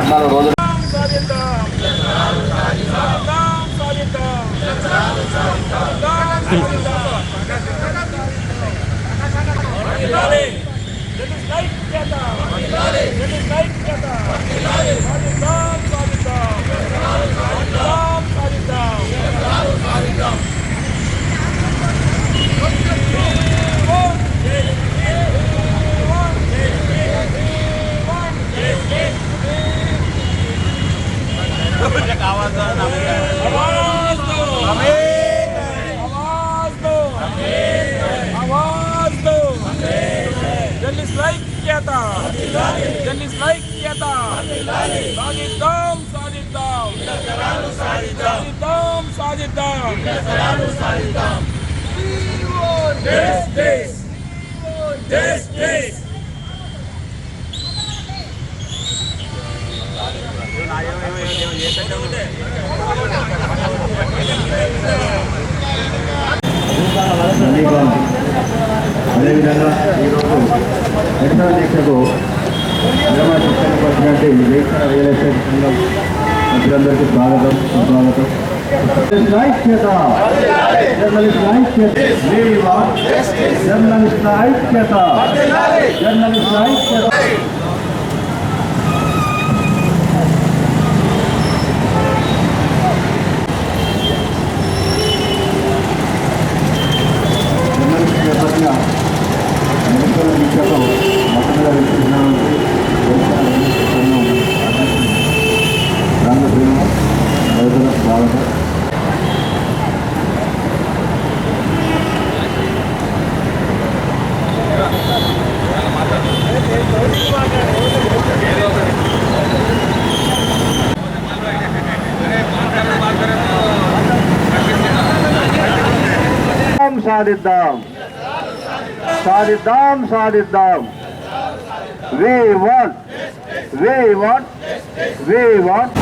14 రోజులు అదేవిధంగా ఈరోజు నిరసన దీక్షకు వచ్చినటువంటి దేశ రియల్ ఎస్టేట్ సంఘం ప్రజలందరికీ స్వాగతం సుస్వాగతం. ఐక్యత జర్నలిస్టుల ఐక్యత జర్నలిస్టుల ఐక్యత జర్నలిస్టుల ఐక్యత. సాధిద్దాం సాధిద్దాం సాధిద్దాం. we want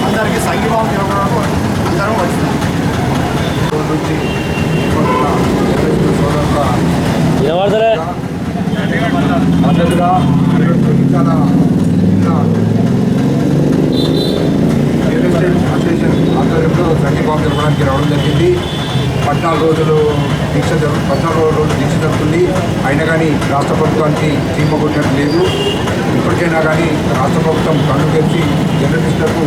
అందరికీ సంఘీభావం అందరూ సంఘీభావం తెలపడానికి రావడం జరిగింది. 14 రోజులు దీక్ష జరుగుతుంది. అయినా కానీ రాష్ట్ర ప్రభుత్వానికి చీమ కొట్టినట్టు లేదు. ఇప్పటికైనా కానీ రాష్ట్ర ప్రభుత్వం కళ్ళు తెరిచి జర్నలిస్టులకు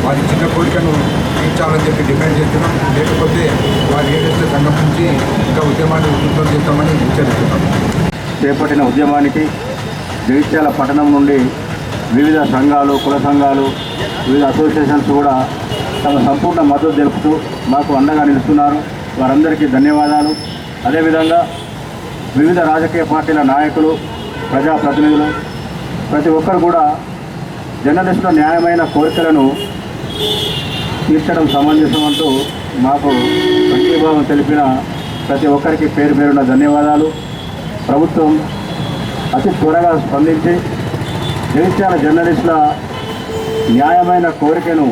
వారి చిన్న కోరికను తీర్చాలని చెప్పి డిమాండ్ చేస్తున్నాం. లేకపోతే వారి ఏదైతే సంఘం నుంచి ఇంకా ఉద్యమాన్ని ఉధృతం చేస్తామని హెచ్చరిస్తున్నాం. చేపట్టిన ఉద్యమానికి జగిత్యాల పట్టణం నుండి వివిధ సంఘాలు, కుల సంఘాలు, వివిధ అసోసియేషన్స్ కూడా తమ సంపూర్ణ మద్దతు తెలుపుతూ మాకు అండగా నిలుస్తున్నారు. వారందరికీ ధన్యవాదాలు. అదేవిధంగా వివిధ రాజకీయ పార్టీల నాయకులు, ప్రజాప్రతినిధులు ప్రతి ఒక్కరు కూడా జర్నలిస్టుల న్యాయమైన కోరికలను తీర్చడం సమంజసమంటూ మాకు సంఘీభావం తెలిపిన ప్రతి ఒక్కరికి పేరు పేరున ధన్యవాదాలు. ప్రభుత్వం అతి త్వరగా స్పందించి జగిత్యాల జర్నలిస్టుల న్యాయమైన కోరికను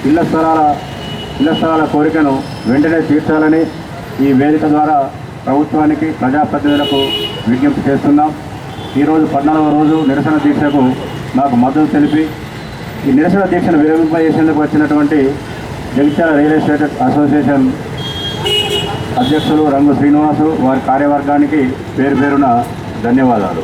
ఇళ్ల స్థలాల కోరికను వెంటనే తీర్చాలని ఈ వేదిక ద్వారా ప్రభుత్వానికి, ప్రజాప్రతినిధులకు విజ్ఞప్తి చేస్తున్నాం. ఈరోజు 14వ రోజు నిరసన దీక్షకు మాకు మద్దతు తెలిపి ఈ నిరసన దీక్షను విరమింపజేసేందుకు వచ్చినటువంటి జగిత్యాల రియల్ ఎస్టేట్ అసోసియేషన్ అధ్యక్షులు రంగు శ్రీనివాసు, వారి కార్యవర్గానికి పేరు పేరున ధన్యవాదాలు.